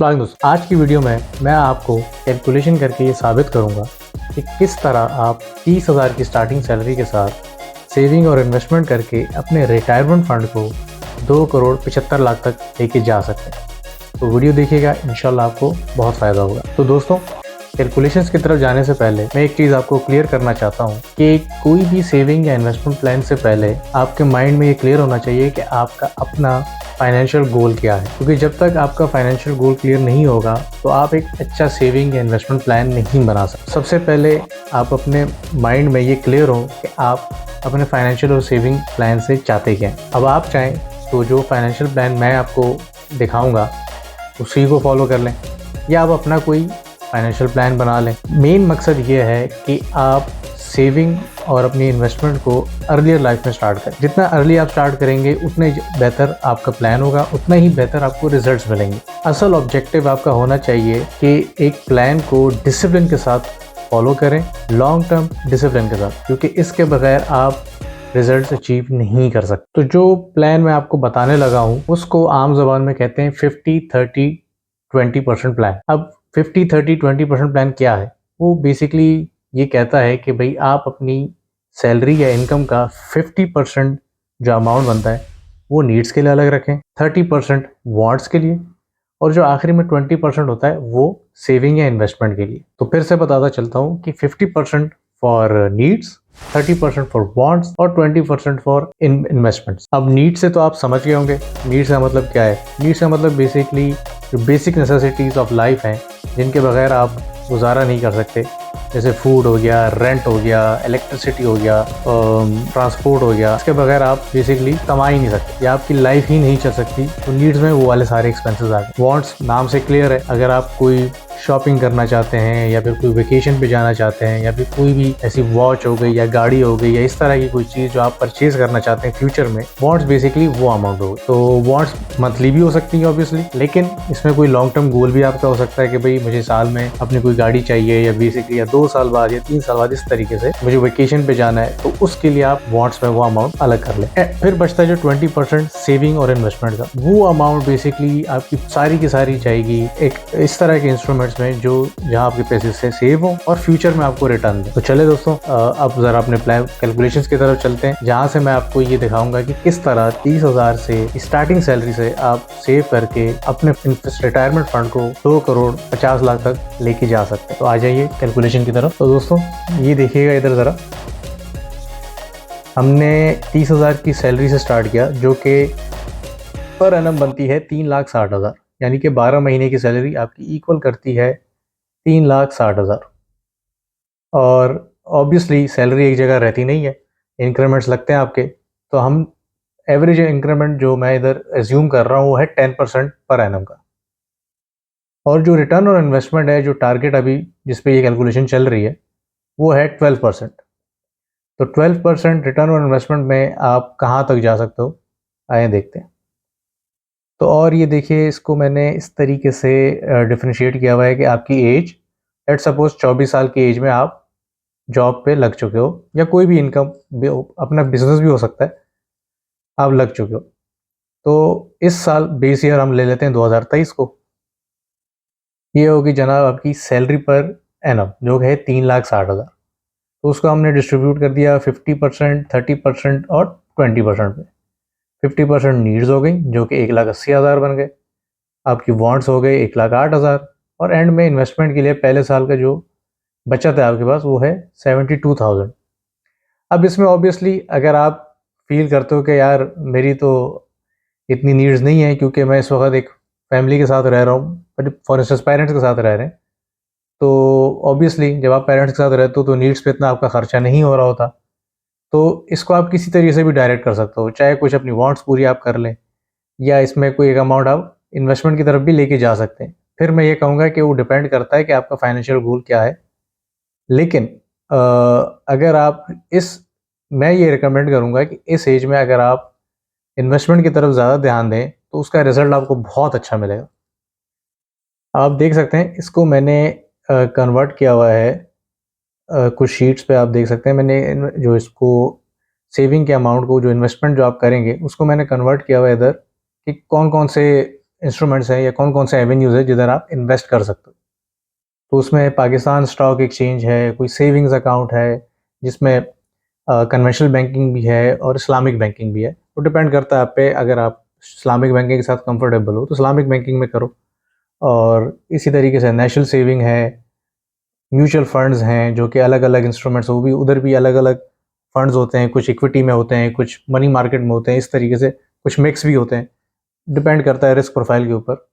अस्सलाम वालेकुम दोस्तों। आज की वीडियो में मैं आपको कैलकुलेशन करके ये साबित करूंगा कि किस तरह आप 30,000 की स्टार्टिंग सैलरी के साथ सेविंग और इन्वेस्टमेंट करके अपने रिटायरमेंट फंड को 2 करोड़ 75 लाख तक लेके जा सकते हैं। तो वीडियो देखिएगा, इंशाल्लाह आपको बहुत फ़ायदा होगा। तो दोस्तों, कैलकुलेशंस की तरफ जाने से पहले मैं एक चीज़ आपको क्लियर करना चाहता हूँ कि कोई भी सेविंग या इन्वेस्टमेंट प्लान से पहले आपके माइंड में ये क्लियर होना चाहिए कि आपका अपना फाइनेंशियल गोल क्या है, क्योंकि जब तक आपका फाइनेंशियल गोल क्लियर नहीं होगा तो आप एक अच्छा सेविंग या इन्वेस्टमेंट प्लान नहीं बना सकते। सबसे पहले आप अपने माइंड में ये क्लियर हो कि आप अपने फाइनेंशियल और सेविंग प्लान से चाहते क्या हैं। अब आप चाहें तो जो फाइनेंशियल प्लान मैं आपको दिखाऊंगा उसी को फॉलो कर लें, या आप अपना कोई फाइनेंशियल प्लान बना लें। मेन मकसद ये है कि आप सेविंग और अपनी इन्वेस्टमेंट को अर्लियर लाइफ में स्टार्ट करें। जितना अर्ली आप स्टार्ट करेंगे उतने बेहतर आपका प्लान होगा, उतना ही बेहतर आपको रिजल्ट्स मिलेंगे। असल ऑब्जेक्टिव आपका होना चाहिए कि एक प्लान को डिसिप्लिन के साथ फॉलो करें, लॉन्ग टर्म डिसिप्लिन के साथ, क्योंकि इसके बगैर आप रिजल्ट्स अचीव नहीं कर सकते। तो जो प्लान मैं आपको बताने लगा हूँ उसको आम जबान में कहते हैं 50-30-20% प्लान। अब 50-30-20% प्लान क्या है? वो बेसिकली ये कहता है कि भाई आप अपनी सैलरी या इनकम का 50% जो अमाउंट बनता है वो नीड्स के लिए अलग रखें, 30% वांट्स के लिए, और जो आखिरी में 20% होता है वो सेविंग या इन्वेस्टमेंट के लिए। तो फिर से बताता चलता हूँ कि 50% फॉर नीड्स, 30% फॉर वांट्स और 20% फॉर इन्वेस्टमेंट्स। अब नीड्स से तो आप समझ गए होंगे, नीड्स का मतलब क्या है। नीड्स का मतलब बेसिकली जो बेसिक नेसेसिटीज़ ऑफ लाइफ हैं जिनके बगैर आप गुजारा नहीं कर सकते, जैसे फूड हो गया, रेंट हो गया, इलेक्ट्रिसिटी हो गया, ट्रांसपोर्ट हो गया। इसके बगैर आप बेसिकली कमा ही नहीं सकते या आपकी लाइफ ही नहीं चल सकती। तो नीड्स में वो वाले सारे एक्सपेंसेस आ गए। वांट्स नाम से क्लियर है, अगर आप कोई शॉपिंग करना चाहते हैं या फिर कोई वेकेशन पे जाना चाहते हैं या फिर कोई भी ऐसी वॉच हो गई या गाड़ी हो गई या इस तरह की कोई चीज़ जो आप परचेज करना चाहते हैं फ्यूचर में, वांट्स बेसिकली वो अमाउंट हो। तो वांट्स मंथली भी हो सकती है ऑब्वियसली, लेकिन इसमें कोई लॉन्ग टर्म गोल भी आपका हो सकता है कि भाई मुझे साल में अपनी कोई गाड़ी चाहिए, या बेसिकली या 2 साल बाद या 3 साल बाद इस तरीके से मुझे वेकेशन पे जाना है, तो उसके लिए आप वांट्स में वो अमाउंट अलग कर लें। फिर बचता है जो 20% सेविंग और इन्वेस्टमेंट का, वो अमाउंट बेसिकली आपकी सारी की सारी जाएगी एक इस तरह के इंस्ट्रूमेंट्स में जो जहां आपके पैसे से सेव हो और फ्यूचर में आपको रिटर्न दे। तो चले दोस्तों, अब जरा अपने प्लान कैलकुलेशंस की तरफ चलते हैं, जहां से मैं आपको ये दिखाऊंगा कि किस तरह 30,000 से स्टार्टिंग सैलरी से आप सेव करके अपने रिटायरमेंट फंड को 2 करोड़ 50 लाख तक लेके जा सकते हैं। तो आ जाइए कैलकुलेशन की तरफ। तो दोस्तों ये देखिएगा इधर जरा, हमने 30,000 की सैलरी से स्टार्ट किया जो कि पर एनम बनती है 3,60,000, यानी कि 12 महीने की सैलरी आपकी इक्वल करती है 3,60,000। और ऑब्वियसली सैलरी एक जगह रहती नहीं है, इंक्रीमेंट्स लगते हैं आपके। तो हम एवरेज इंक्रीमेंट जो मैं इधर एज्यूम कर रहा हूँ वो है 10% पर एनम का। और जो रिटर्न और इन्वेस्टमेंट है, जो टारगेट अभी जिस पे ये कैलकुलेशन चल रही है, वो है 12%। तो 12% रिटर्न और इन्वेस्टमेंट में आप कहाँ तक जा सकते हो, आए देखते हैं। तो और ये देखिए, इसको मैंने इस तरीके से डिफरेंशिएट किया हुआ है कि आपकी एज, लेट सपोज 24 साल की एज में आप जॉब पे लग चुके हो, या कोई भी इनकम अपना बिजनेस भी हो सकता है, आप लग चुके हो। तो इस साल बेस ईयर हम ले लेते हैं 2023 को। ये होगी जनाब आपकी सैलरी पर एनम जो है 3,60,000। तो उसको हमने डिस्ट्रीब्यूट कर दिया 50%, 30% और 20% पे। 50% नीड्स हो गई जो कि 1,80,000 बन गए, आपकी वांट्स हो गए 1,08,000, और एंड में इन्वेस्टमेंट के लिए पहले साल का जो बचत है आपके पास वो है 72,000। अब इसमें ऑब्वियसली अगर आप फील करते हो कि यार मेरी तो इतनी नीड्स नहीं है, क्योंकि मैं इस वक्त एक फैमिली के साथ रह रहा हूँ, बट फॉर इंस्टेंस पेरेंट्स के साथ रह रहे हैं, तो ऑब्वियसली जब आप पेरेंट्स के साथ रहते हो तो नीड्स पे इतना आपका खर्चा नहीं हो रहा होता। तो इसको आप किसी तरीके से भी डायरेक्ट कर सकते हो, चाहे कुछ अपनी वांट्स पूरी आप कर लें, या इसमें कोई एक अमाउंट आप इन्वेस्टमेंट की तरफ भी लेके जा सकते हैं। फिर मैं ये कहूँगा कि वो डिपेंड करता है कि आपका फाइनेंशियल गोल क्या है। लेकिन अगर आप इस मैं ये रिकमेंड करूँगा कि इस एज में अगर आप इन्वेस्टमेंट की तरफ ज़्यादा ध्यान दें तो उसका रिजल्ट आपको बहुत अच्छा मिलेगा। आप देख सकते हैं, इसको मैंने कन्वर्ट किया हुआ है कुछ शीट्स पे। आप देख सकते हैं मैंने जो इसको सेविंग के अमाउंट को, जो इन्वेस्टमेंट जो आप करेंगे उसको मैंने कन्वर्ट किया हुआ है इधर, कि कौन कौन से इंस्ट्रूमेंट्स हैं या कौन कौन से एवेन्यूज़ है जिधर आप इन्वेस्ट कर सकते हो। तो उसमें पाकिस्तान स्टॉक एक्सचेंज है, कोई सेविंग्स अकाउंट है जिसमें कन्वेंशनल बैंकिंग भी है और इस्लामिक बैंकिंग भी है। तो डिपेंड करता है आप पे, अगर आप इस्लामिक बैंकिंग के साथ कंफर्टेबल हो तो इस्लामिक बैंकिंग में करो। और इसी तरीके से नेशनल सेविंग है, म्यूचुअल फंड्स हैं जो कि अलग अलग इंस्ट्रूमेंट्स, वो भी उधर भी अलग अलग फंड्स होते हैं, कुछ इक्विटी में होते हैं, कुछ मनी मार्केट में होते हैं, इस तरीके से कुछ मिक्स भी होते हैं। डिपेंड करता है रिस्क प्रोफाइल के ऊपर।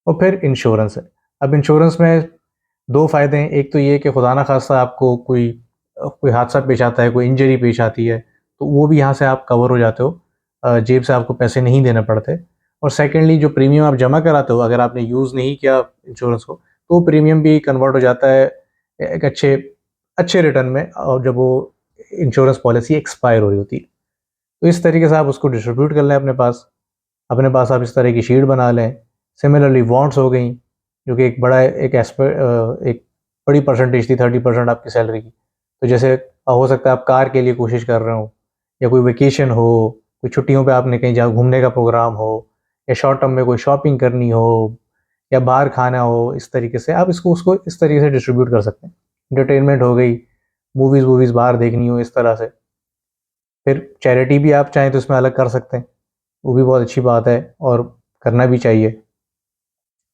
और फिर इंश्योरेंस है। अब इंश्योरेंस में दो फ़ायदे हैं। एक तो ये कि खुदा ना खास्ता आपको कोई कोई हादसा पेश आता है, कोई इंजरी पेश आती है, तो वो भी यहाँ से आप कवर हो जाते हो, जेब से आपको पैसे नहीं देने पड़ते। और सेकेंडली जो प्रीमियम आप जमा कराते हो, अगर आपने यूज़ नहीं किया इंश्योरेंस को, तो वो प्रीमियम भी कन्वर्ट हो जाता है एक अच्छे अच्छे रिटर्न में, और जब वो इंश्योरेंस पॉलिसी एक्सपायर हो रही होती है। तो इस तरीके से आप उसको डिस्ट्रीब्यूट कर लें अपने पास आप इस तरह की शीट बना लें। सिमिलरली बॉन्ड्स हो गई, जो कि एक बड़ा एक बड़ी परसेंटेज थी, 30% आपकी सैलरी की। तो जैसे हो सकता है आप कार के लिए कोशिश कर रहे हो, या कोई वेकेशन हो, कोई छुट्टियों पे आपने कहीं जा घूमने का प्रोग्राम हो, या शॉर्ट टर्म में कोई शॉपिंग करनी हो, या बाहर खाना हो, इस तरीके से आप उसको इस तरीके से डिस्ट्रीब्यूट कर सकते हैं। एंटरटेनमेंट हो गई, मूवीज़ वूवीज़ बाहर देखनी हो, इस तरह से। फिर चैरिटी भी आप चाहें तो इसमें अलग कर सकते हैं, वो भी बहुत अच्छी बात है और करना भी चाहिए।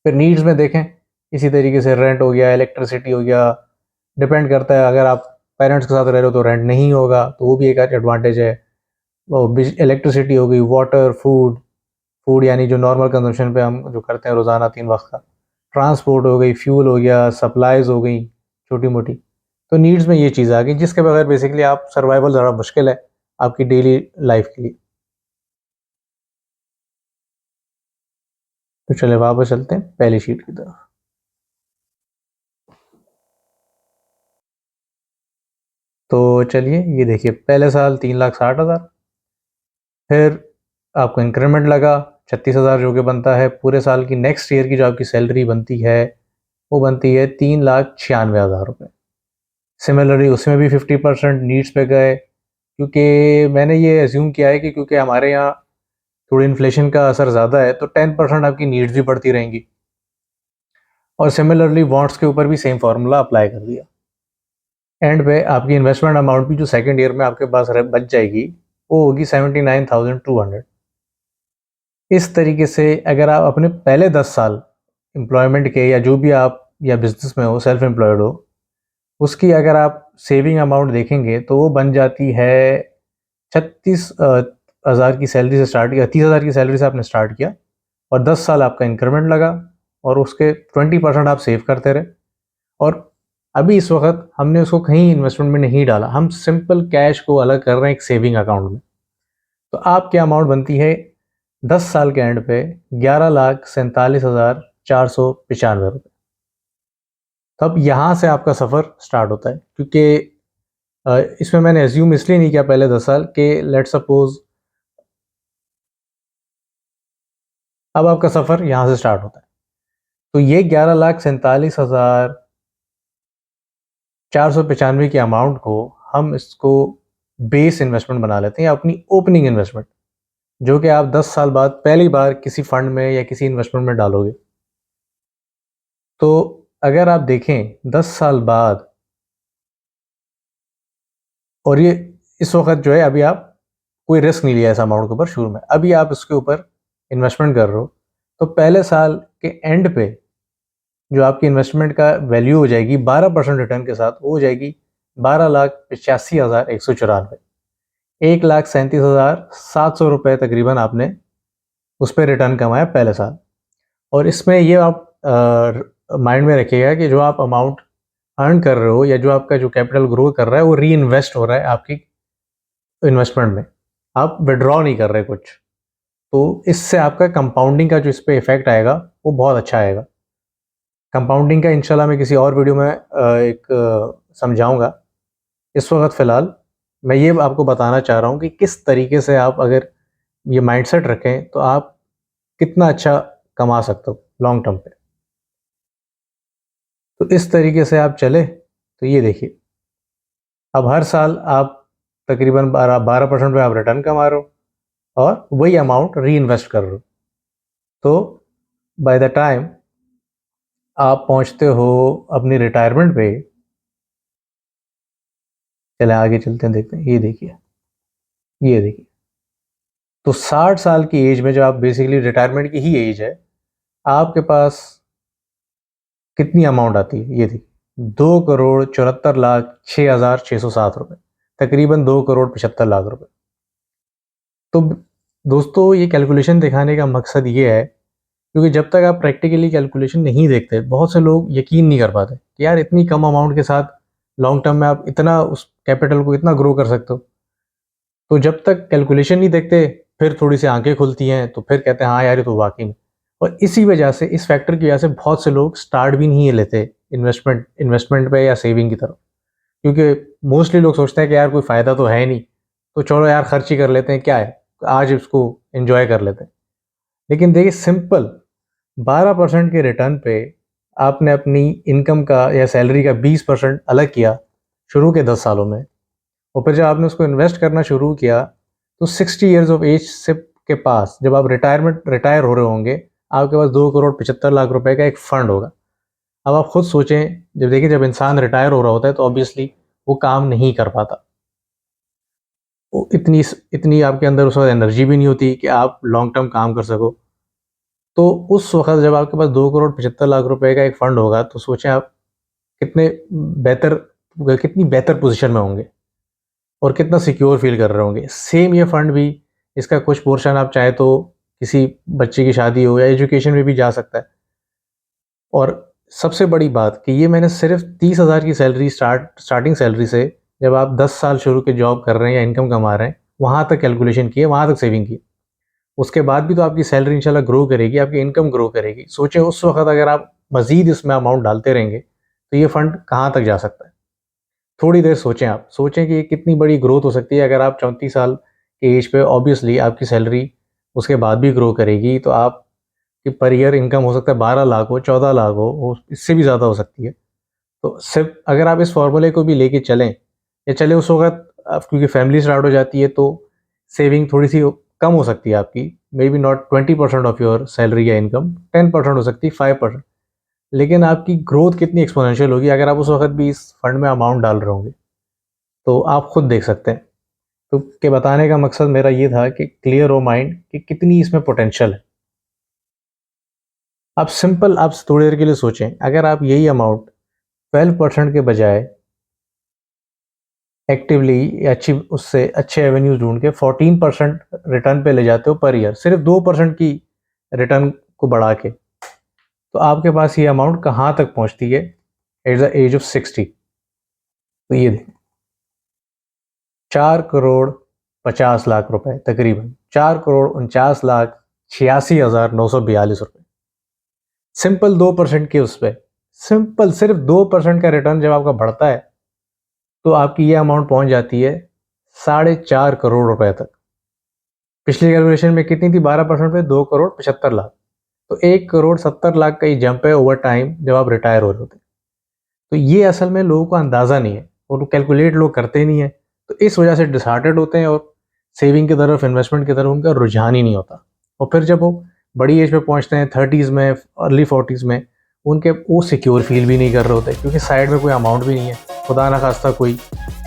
फिर नीड्स में देखें, इसी तरीके से रेंट हो गया, इलेक्ट्रिसिटी हो गया, डिपेंड करता है। अगर आप पेरेंट्स के साथ रह रहे हो तो रेंट नहीं होगा, तो वो भी एक एडवांटेज है। वो इलेक्ट्रिसिटी हो गई, वाटर, फूड, फूड यानी जो नॉर्मल कंजम्पशन पे हम जो करते हैं रोज़ाना 3 वक्त का, ट्रांसपोर्ट हो गई, फ्यूल हो गया, सप्लाईज हो गई छोटी मोटी। तो नीड्स में ये चीज़ आ गई जिसके बगैर बेसिकली आप सर्वाइवल ज़रा मुश्किल है आपकी डेली लाइफ के लिए। तो चलिए वापस चलते हैं पहली शीट की तरफ। तो चलिए ये देखिए, पहले साल 3,60,000, फिर आपको इंक्रीमेंट लगा 36,000 जो कि बनता है पूरे साल की। नेक्स्ट ईयर की जो आपकी सैलरी बनती है वो बनती है 3,96,000 रुपये। सिमिलरली उसमें भी 50% नीड्स पे गए, क्योंकि मैंने ये एज्यूम किया है कि क्योंकि हमारे यहाँ थोड़ी इन्फ्लेशन का असर ज़्यादा है, तो 10% आपकी नीड्स भी बढ़ती रहेंगी। और सिमिलरली बॉन्ड्स के ऊपर भी सेम फार्मूला अप्लाई कर दिया। एंड पे आपकी इन्वेस्टमेंट अमाउंट भी जो सेकंड ईयर में आपके पास बच जाएगी, वो होगी 79,200। इस तरीके से अगर आप अपने पहले 10 साल एम्प्लॉयमेंट के, या जो भी आप या बिजनेस में हो, सेल्फ एम्प्लॉयड हो, उसकी अगर आप सेविंग अमाउंट देखेंगे तो वो बन जाती है 36,000 की सैलरी से स्टार्ट किया, 30,000 की सैलरी से आपने स्टार्ट किया, और 10 साल आपका इंक्रीमेंट लगा, और उसके 20% आप सेव करते रहे। और अभी इस वक्त हमने उसको कहीं इन्वेस्टमेंट में नहीं डाला, हम सिंपल कैश को अलग कर रहे हैं एक सेविंग अकाउंट में। तो आपकी अमाउंट बनती है 10 साल के एंड पे 11,47,495 रुपये। तब यहाँ से आपका सफ़र स्टार्ट होता है, क्योंकि इसमें मैंने एज्यूम इसलिए नहीं किया पहले 10 साल के, लेट सपोज अब आपका सफ़र यहाँ से स्टार्ट होता है। तो ये 11,47,495 की अमाउंट को हम इसको बेस इन्वेस्टमेंट बना लेते हैं, या अपनी ओपनिंग इन्वेस्टमेंट, जो कि आप 10 साल बाद पहली बार किसी फंड में या किसी इन्वेस्टमेंट में डालोगे। तो अगर आप देखें 10 साल बाद, और ये इस वक्त जो है, अभी आप कोई रिस्क नहीं लिया इस अमाउंट के ऊपर शुरू में, अभी आप इसके ऊपर इन्वेस्टमेंट कर रहे हो, तो पहले साल के एंड पे जो आपकी इन्वेस्टमेंट का वैल्यू हो जाएगी 12% रिटर्न के साथ, वो हो जाएगी 12,85,194। 1,37,700 रुपये तकरीबन आपने उस पर रिटर्न कमाया पहले साल। और इसमें ये आप माइंड में रखिएगा कि जो आप अमाउंट अर्न कर रहे हो, या जो आपका जो कैपिटल ग्रो कर रहा है, वो री इन्वेस्ट हो रहा है आपकी इन्वेस्टमेंट में, आप विड्रॉ नहीं कर रहे कुछ। तो इससे आपका कंपाउंडिंग का जो इस पर इफेक्ट आएगा वो बहुत अच्छा आएगा। कंपाउंडिंग का इंशाल्लाह मैं किसी और वीडियो में समझाऊंगा। इस वक्त फ़िलहाल मैं ये आपको बताना चाह रहा हूँ कि किस तरीके से आप अगर ये माइंडसेट रखें तो आप कितना अच्छा कमा सकते हो लॉन्ग टर्म पे। तो इस तरीके से आप चले तो ये देखिए, अब हर साल आप तकरीबन 12% पे आप रिटर्न कमा रहे हो, और वही अमाउंट री इन्वेस्ट कर रहे हो। तो बाय द टाइम आप पहुंचते हो अपनी रिटायरमेंट पे, चले आगे चलते हैं, देखते हैं, ये देखिए, ये देखिए, तो 60 साल की एज में, जो आप बेसिकली रिटायरमेंट की ही एज है, आपके पास कितनी अमाउंट आती है, ये देखिए, 2,74,06,607 रुपये, तकरीबन 2,75,00,000 रुपये। तो दोस्तों, ये कैलकुलेशन दिखाने का मकसद ये है, क्योंकि जब तक आप प्रैक्टिकली कैलकुलेशन नहीं देखते, बहुत से लोग यकीन नहीं कर पाते कि यार इतनी कम अमाउंट के साथ लॉन्ग टर्म में आप इतना उस कैपिटल को इतना ग्रो कर सकते हो। तो जब तक कैलकुलेशन नहीं देखते, फिर थोड़ी सी आंखें खुलती हैं, तो फिर कहते हैं हाँ यार ये तो वाकई में। और इसी वजह से, इस फैक्टर की वजह से बहुत से लोग स्टार्ट भी नहीं लेते इन्वेस्टमेंट पे या सेविंग की तरफ, क्योंकि मोस्टली लोग सोचते हैं कि यार कोई फ़ायदा तो है नहीं, तो चलो यार खर्च ही कर लेते हैं, क्या है, आज इसको एंजॉय कर लेते हैं। लेकिन देखिए, सिंपल 12% के रिटर्न पे आपने अपनी इनकम का या सैलरी का 20% अलग किया शुरू के 10 सालों में, और फिर जब आपने उसको इन्वेस्ट करना शुरू किया, तो 60 ईयर्स ऑफ एज से के पास जब आप रिटायर हो रहे होंगे, आपके पास 2,75,00,000 रुपए का एक फंड होगा। अब आप खुद सोचें, जब देखिए, जब इंसान रिटायर हो रहा होता है तो ऑब्वियसली वो काम नहीं कर पाता, वो इतनी इतनी आपके अंदर उस वक्त एनर्जी भी नहीं होती कि आप लॉन्ग टर्म काम कर सको। तो उस वक्त जब आपके पास 2,75,00,000 रुपए का एक फंड होगा, तो सोचें आप कितने बेहतर कितनी बेहतर पोजीशन में होंगे और कितना सिक्योर फील कर रहे होंगे। सेम ये फंड भी, इसका कुछ पोर्शन आप चाहे तो किसी बच्चे की शादी हो या एजुकेशन में भी जा सकता है। और सबसे बड़ी बात कि ये मैंने सिर्फ 30,000 की सैलरी स्टार्टिंग सैलरी से, जब आप 10 साल शुरू के जॉब कर रहे हैं या इनकम कमा रहे हैं, वहाँ तक कैलकुलेशन की है, वहाँ तक सेविंग की है। उसके बाद भी तो आपकी सैलरी इंशाल्लाह ग्रो करेगी, आपकी इनकम ग्रो करेगी। सोचें उस वक्त अगर आप मज़ीद इसमें अमाउंट डालते रहेंगे, तो ये फंड कहाँ तक जा सकता है। थोड़ी देर सोचें, आप सोचें कि ये कितनी बड़ी ग्रोथ हो सकती है। अगर आप 34 साल के एज पे, ऑब्वियसली आपकी सैलरी उसके बाद भी ग्रो करेगी, तो आप कि पर ईयर इनकम हो सकता है 12 लाख हो, 14 लाख हो, इससे भी ज़्यादा हो सकती है। तो सिर्फ अगर आप इस फॉर्मूले को भी लेके चलें, या चले उस वक्त क्योंकि फैमिली स्टार्ट हो जाती है, तो सेविंग थोड़ी सी कम हो सकती है आपकी, may be not 20% of your salary या इनकम, 10% हो सकती है, 5%। लेकिन आपकी ग्रोथ कितनी एक्सपोनेंशियल होगी अगर आप उस वक्त भी इस फंड में अमाउंट डाल रहे होंगे, तो आप खुद देख सकते हैं। तो के बताने का मकसद मेरा ये था कि क्लियर हो माइंड कि कितनी इसमें पोटेंशियल है। आप सिंपल, आप थोड़ी देर के लिए सोचें, अगर आप यही अमाउंट 12% के बजाय एक्टिवली अच्छी, उससे अच्छे एवेन्यूज ढूंढ के 14% रिटर्न पे ले जाते हो पर ईयर, सिर्फ 2% की रिटर्न को बढ़ा के, तो आपके पास ये अमाउंट कहाँ तक पहुँचती है एट द एज ऑफ 60। तो ये देखिए, 4,50,00,000 रुपए, तकरीबन 4,49,86,942 रुपए, सिंपल 2% के उस पर, सिंपल सिर्फ 2% का रिटर्न जब आपका बढ़ता है, तो आपकी ये अमाउंट पहुंच जाती है 4.5 करोड़ रुपए तक। पिछली कैलकुलेशन में कितनी थी, 12% पे 2,75,00,000, तो 1,70,00,000 का ही जंप है ओवर टाइम जब आप रिटायर हो रहे होते। तो ये असल में लोगों को अंदाज़ा नहीं है, और कैलकुलेट लोग करते ही नहीं है, तो इस वजह से डिसहार्टेड होते हैं, और सेविंग की तरफ, इन्वेस्टमेंट की तरफ उनका रुझान ही नहीं होता। और फिर जब वो बड़ी एज पे पहुंचते हैं, 30s में, अर्ली 40s में, वो सिक्योर फील भी नहीं कर रहे होते, क्योंकि साइड में कोई अमाउंट भी नहीं है। खुदा ना खास्ता कोई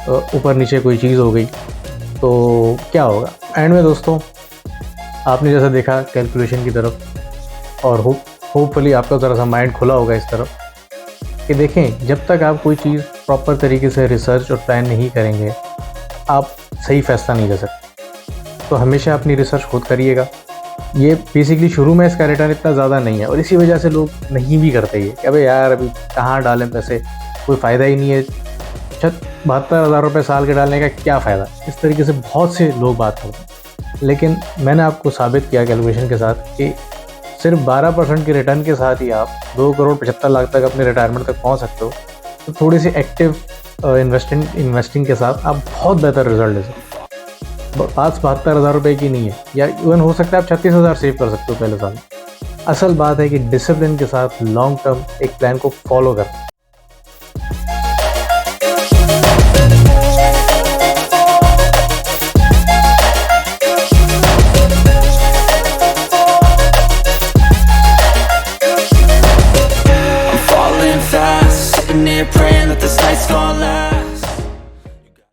ऊपर नीचे कोई चीज़ हो गई, तो क्या होगा एंड में। दोस्तों, आपने जैसा देखा कैलकुलेशन की तरफ, और होपफुली आपका ज़रा सा माइंड खुला होगा इस तरफ कि देखें, जब तक आप कोई चीज़ प्रॉपर तरीके से रिसर्च और प्लान नहीं करेंगे, आप सही फैसला नहीं ले सकते। तो हमेशा अपनी रिसर्च खुद करिएगा। ये बेसिकली शुरू में इसका रिटर्न इतना ज़्यादा नहीं है, और इसी वजह से लोग नहीं भी करते ये कि अबे यार अभी कहाँ डालें पैसे, कोई फ़ायदा ही नहीं है, 72,000 रुपये साल के डालने का क्या फ़ायदा। इस तरीके से बहुत से लोग बात करते हैं। लेकिन मैंने आपको साबित किया कैलकुलेशन के साथ कि सिर्फ 12% के रिटर्न के साथ ही आप 2,75,00,000 तक अपने रिटायरमेंट तक पहुंच सकते हो। तो थोड़ी सी एक्टिव इन्वेस्टिंग के साथ आप बहुत बेहतर रिजल्ट ले सकते हो। बात 72,000 रुपये की नहीं है, या इवन हो सकता है आप 36,000 सेव कर सकते हो पहले साल। असल बात है कि डिसिप्लिन के साथ लॉन्ग टर्म एक प्लान को फॉलो करें। this night's gonna last.